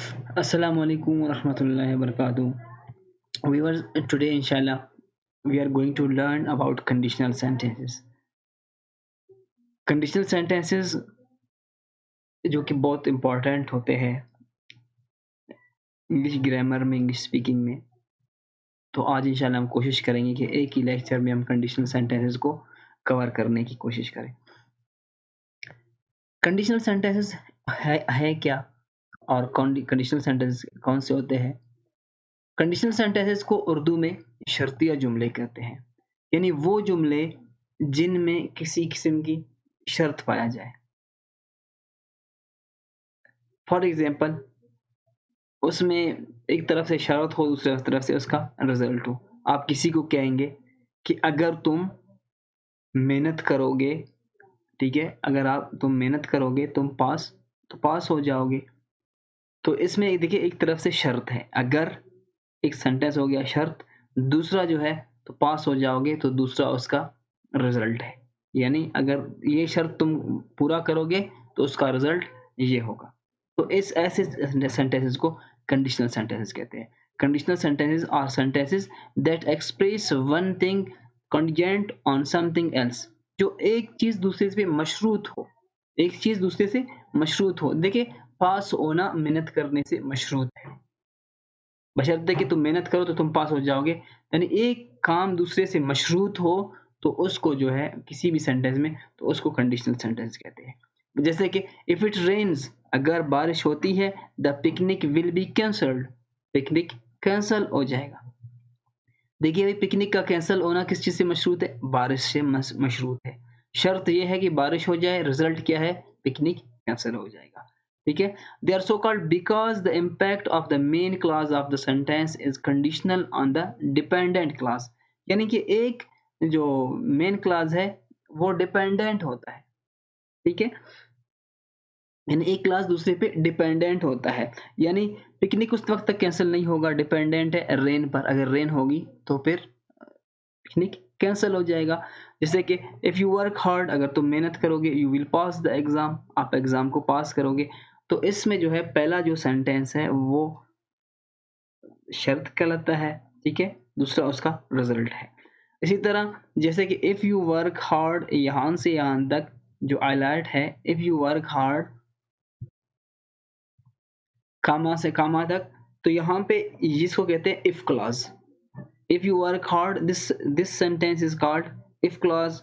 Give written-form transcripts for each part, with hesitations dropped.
Assalamu alaikum wa rahmatullahi wa barakatuh. Today, inshallah, we are going to learn about conditional sentences. Conditional sentences जो कि बहुत important होते हैं English grammar में, English speaking में। तो आज इंशाल्लाह हम कोशिश करेंगे कि एक ही लेक्चर में हम कंडीशनल सेंटेंसेस को कवर करने की कोशिश करें। कंडीशनल सेंटेंसेस है क्या और कंडीशनल सेंटेंसेस कौन से होते हैं? कंडीशनल सेंटेंसेस को उर्दू में शर्तिया जुमले कहते हैं, यानी वो जुमले जिनमें किसी किस्म की शर्त पाया जाए। फॉर एग्जाम्पल, उसमें एक तरफ से शर्त हो, दूसरी तरफ से उसका रिजल्ट हो। आप किसी को कहेंगे कि अगर तुम मेहनत करोगे, ठीक है, अगर तुम मेहनत करोगे तुम पास हो जाओगे। तो इसमें देखिए एक तरफ से शर्त है, अगर एक सेंटेंस हो गया शर्त, दूसरा जो है तो पास हो जाओगे, तो दूसरा उसका रिजल्ट है। यानी अगर ये शर्त तुम पूरा करोगे तो उसका रिजल्ट ये होगा। तो इस ऐसे सेंटेंसेस को कंडीशनल सेंटेंसेस कहते हैं। Conditional sentences are sentences that express one thing contingent on something else, जो एक चीज दूसरे से मशरूत हो, एक चीज दूसरे से मशरूत हो। देखिए, पास होना मेहनत करने से मशरूत है, बशर्ते कि तुम मेहनत करो तो तुम पास हो जाओगे। यानी एक काम दूसरे से मशरूत हो तो उसको जो है किसी भी सेंटेंस में तो उसको कंडीशनल सेंटेंस कहते हैं। जैसे कि इफ इट रेन्स, अगर बारिश होती है, the picnic will be cancelled, picnic cancel हो जाएगा। देखिए भाई, पिकनिक का कैंसल होना किस चीज से मशरूत है? बारिश से मशरूत है। शर्त यह है कि बारिश हो जाए, रिजल्ट क्या है? पिकनिक कैंसल हो जाएगा। ठीक है, they are so called because the impact of the main clause of the sentence is conditional on the dependent clause, यानी कि एक जो मेन क्लॉज है वो डिपेंडेंट होता है। ठीक है, यानी एक क्लास दूसरे पे डिपेंडेंट होता है। यानी पिकनिक उस वक्त तक कैंसिल नहीं होगा, डिपेंडेंट है रेन पर। अगर रेन होगी तो फिर पिकनिक कैंसिल हो जाएगा। जैसे कि इफ यू वर्क हार्ड, अगर तुम मेहनत करोगे, you will pass the exam, आप एग्जाम को पास करोगे। तो इसमें जो है पहला जो सेंटेंस है वो शर्त कहलाता है, ठीक है, दूसरा उसका रिजल्ट है। इसी तरह जैसे कि इफ यू वर्क हार्ड, यहां से यहां तक जो हाईलाइट है, इफ यू वर्क हार्ड कामा से कामा तक, तो यहाँ पे जिसको कहते हैं if clause. If you work hard, this sentence is called if clause.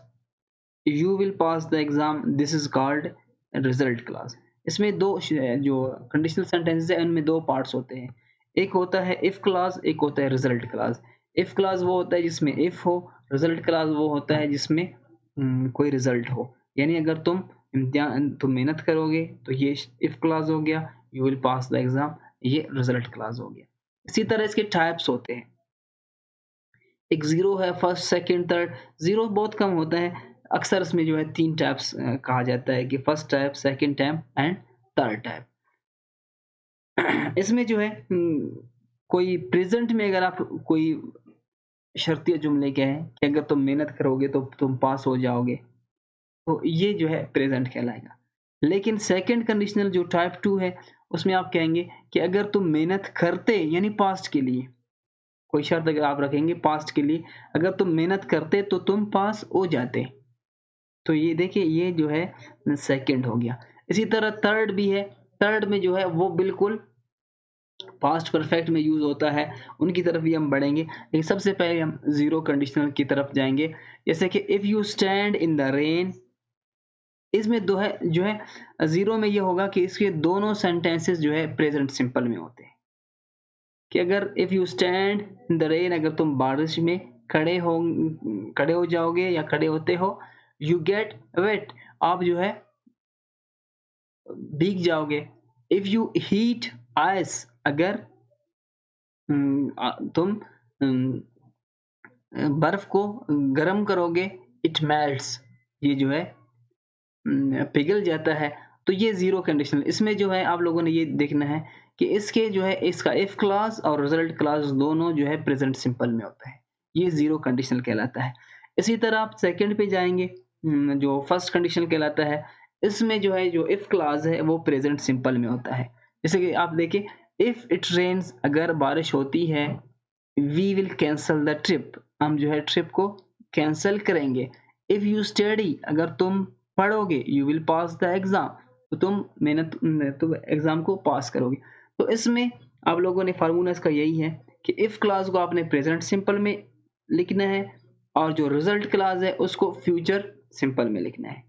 You will pass the exam, this is called result clause. इसमें दो जो कंडीशनल सेंटेंसेस है उनमें दो पार्ट्स होते हैं, एक होता है इफ क्लॉज, एक होता है रिजल्ट क्लॉज। इफ क्लॉज वो होता है जिसमें इफ हो, रिजल्ट क्लॉज वो होता है जिसमें कोई रिजल्ट हो। यानी अगर तुम मेहनत करोगे तो ये इफ क्लॉज हो गया, you will pass the exam ये रिजल्ट क्लॉज हो गया। इसी तरह इसके टाइप्स होते हैं, एक जीरो है, फर्स्ट सेकंड थर्ड। जीरो बहुत कम होता है, अक्सर इसमें जो है तीन टाइप्स कहा जाता है कि first type, second type and third type. इसमें जो है कोई प्रेजेंट में अगर आप कोई शर्तिया जुमले कहें कि अगर तुम मेहनत करोगे तो तुम पास हो जाओगे, तो ये जो है प्रेजेंट कहलाएगा। लेकिन सेकंड कंडीशनल जो टाइप 2 है, उसमें आप कहेंगे कि अगर तुम मेहनत करते, यानी पास्ट के लिए कोई शर्त अगर आप रखेंगे पास्ट के लिए, अगर तुम मेहनत करते तो तुम पास हो जाते। तो ये देखिए ये जो है सेकंड हो गया। इसी तरह थर्ड भी है, थर्ड में जो है वो बिल्कुल पास्ट परफेक्ट में यूज होता है, उनकी तरफ भी हम बढ़ेंगे। लेकिन सबसे पहले हम जीरो कंडीशनल की तरफ जाएंगे। जैसे कि if you stand in the rain, इसमें दो है जो है जीरो में ये होगा कि इसके दोनों सेंटेंसेस जो है प्रेजेंट सिंपल में होते हैं। कि अगर if you stand in the rain, अगर तुम बारिश में खड़े हो जाओगे या खड़े होते हो, यू गेट वेट, आप जो है भीग जाओगे। इफ यू हीट आइस, अगर तुम बर्फ को गर्म करोगे, इट मेल्ट्स, ये जो है पिघल जाता है। तो ये जीरो कंडीशनल। इसमें जो है आप लोगों ने ये देखना है कि इसके जो है इसका इफ क्लास और रिजल्ट क्लास दोनों जो है प्रेजेंट सिंपल में होता है, ये जीरो कंडीशनल कहलाता है। इसी तरह आप सेकंड पे जाएंगे, जो फर्स्ट कंडीशन कहलाता है, इसमें जो है जो इफ क्लास है वो प्रेजेंट सिंपल में होता है। जैसे कि आप देखिए इफ इट रेन्स, अगर बारिश होती है, we will cancel the trip, हम जो है ट्रिप को कैंसिल करेंगे। इफ यू स्टडी, अगर तुम पढ़ोगे, you will pass the exam, तो तुम मेहनत तो एग्जाम को पास करोगे। तो इसमें आप लोगों ने फार्मूला इसका यही है कि इफ क्लास को आपने प्रेजेंट सिंपल में लिखना है और जो रिजल्ट क्लास है उसको फ्यूचर सिंपल में लिखना है।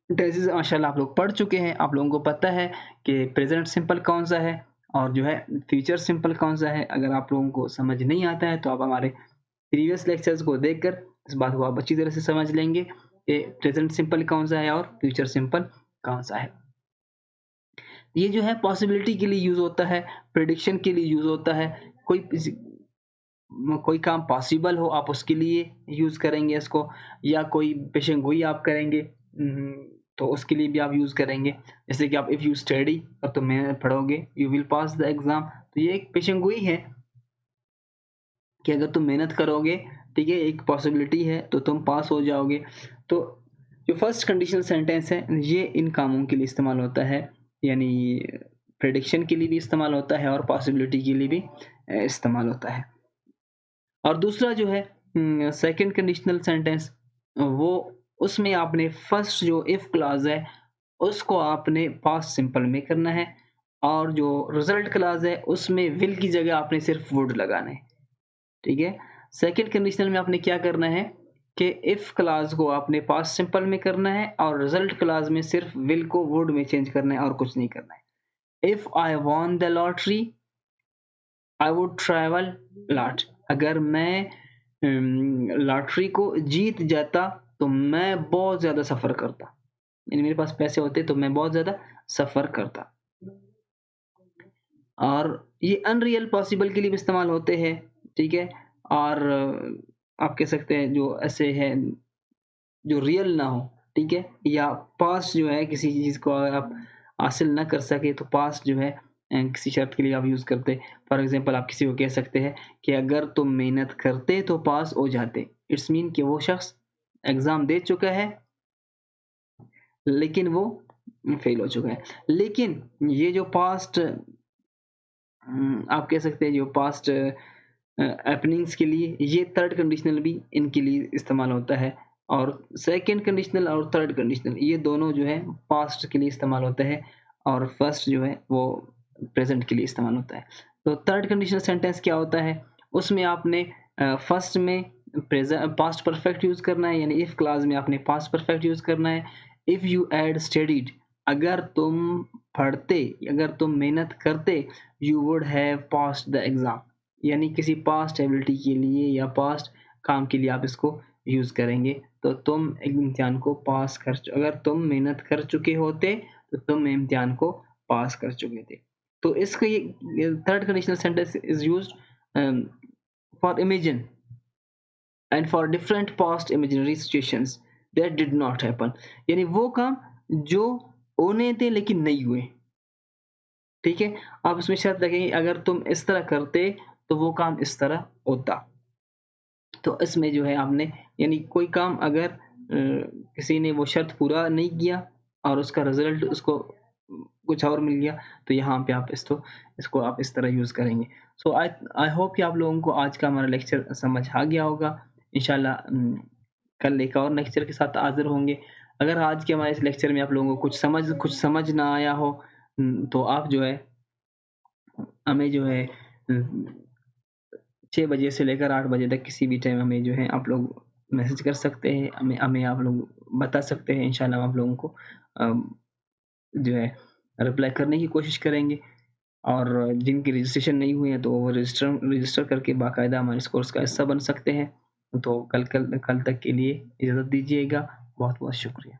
टेंसेस माशाल्लाह आप लोग पढ़ चुके हैं, आप लोगों को पता है कि प्रेजेंट सिंपल कौन सा है और जो है फ्यूचर सिंपल कौन सा है। अगर आप लोगों को समझ नहीं आता है तो आप हमारे प्रीवियस लेक्चर्स को देखकर इस बात को आप अच्छी तरह से समझ लेंगे कि प्रेजेंट सिंपल कौन सा है और फ्यूचर सिंपल कौन सा है। ये जो है पॉसिबिलिटी के लिए यूज होता है, प्रेडिक्शन के लिए यूज होता है, कोई काम पॉसिबल हो आप उसके लिए यूज करेंगे इसको, या कोई पेशेंट गोई आप करेंगे तो उसके लिए भी आप यूज करेंगे। जैसे कि आप इफ यू स्टडी, और तुम मेहनत पढ़ोगे, you will pass the exam, तो ये एक पेशेंट गोई है कि अगर तुम मेहनत करोगे, ठीक है, एक पॉसिबिलिटी है तो तुम पास हो जाओगे। तो जो फर्स्ट कंडीशनल सेंटेंस है ये इन कामों के लिए इस्तेमाल होता है, यानी प्रेडिक्शन के लिए भी इस्तेमाल होता है और पॉसिबिलिटी के लिए भी इस्तेमाल होता है। और दूसरा जो है सेकंड कंडीशनल सेंटेंस, वो उसमें आपने फर्स्ट जो इफ क्लॉज है उसको आपने पास्ट सिंपल में करना है, और जो रिजल्ट क्लॉज है उसमें विल की जगह आपने सिर्फ वुड लगाना है। ठीक है, सेकंड कंडीशनल में आपने क्या करना है कि इफ क्लॉज को आपने पास्ट सिंपल में करना है और रिजल्ट क्लॉज में सिर्फ विल को वुड में चेंज करना है और कुछ नहीं करना है। If I won the lottery I would travel lot, अगर मैं लॉटरी को जीत जाता तो मैं बहुत ज्यादा सफर करता, यानी मेरे पास पैसे होते तो मैं बहुत ज्यादा सफर करता। और ये अनरियल पॉसिबल के लिए भी इस्तेमाल होते हैं, ठीक है। और आप कह सकते हैं जो ऐसे है जो रियल ना हो, ठीक है, या पास्ट जो है किसी चीज को अगर आप हासिल ना कर सके तो पास्ट जो है किसी शर्त के लिए आप यूज करते। फॉर एग्जांपल आप किसी को कह सकते हैं कि अगर तुम मेहनत करते तो पास हो जाते, इट्स मीन कि वो शख्स एग्जाम दे चुका है लेकिन वो फेल हो चुका है। लेकिन ये जो पास्ट आप कह सकते हैं जो पास्ट हैपनिंग्स के लिए ये थर्ड कंडीशनल भी इनके लिए इस्तेमाल होता है, और सेकंड कंडीशनल और थर्ड कंडीशनल ये दोनों जो है पास्ट के लिए इस्तेमाल होता है और फर्स्ट जो है वो प्रेजेंट के लिए इस्तेमाल होता है। तो थर्ड कंडीशनल सेंटेंस क्या होता है, उसमें आपने फर्स्ट में पास्ट परफेक्ट यूज करना है, यानी इफ क्लास में आपने पास्ट परफेक्ट यूज करना है। इफ यू एड स्टडीड, अगर तुम पढ़ते, अगर तुम मेहनत करते, you would have passed the exam, यानी किसी पास्ट एबिलिटी के लिए या पास्ट काम के लिए आप इसको यूज करेंगे। तो तुम इम्तिहान को पास कर, अगर तुम मेहनत कर चुके होते तो तुम इम्तिहान को पास कर चुके थे। तो इसका ये third conditional sentence is used for imagine and for different past imaginary situations that did not happen, यानी वो काम जो होने थे लेकिन नहीं हुए। ठीक है, आप उसमें शर्त लगेंगे अगर तुम इस तरह करते तो वो काम इस तरह होता। तो इसमें जो है आपने, यानी कोई काम अगर किसी ने वो शर्त पूरा नहीं किया और उसका रिजल्ट उसको कुछ और मिल गया, तो यहाँ पे आप इसको आप इस तरह यूज करेंगे। सो आई आई होप कि आप लोगों को आज का हमारा लेक्चर समझ आ गया होगा। इंशाल्लाह कल एक और लेक्चर के साथ हाजिर होंगे। अगर आज के हमारे इस लेक्चर में आप लोगों को कुछ समझ ना आया हो, तो आप जो है हमें जो है 6 बजे से लेकर 8 बजे तक किसी भी टाइम हमें जो है आप लोग मैसेज कर सकते हैं, हमें आप लोग बता सकते हैं। इंशाल्लाह हम आप लोगों को जो है रिप्लाई करने की कोशिश करेंगे, और जिनकी रजिस्ट्रेशन नहीं हुई है तो वो रजिस्टर करके बाकायदा हमारे इस कोर्स का हिस्सा बन सकते हैं। तो कल तक के लिए इजाज़त दीजिएगा। बहुत बहुत शुक्रिया।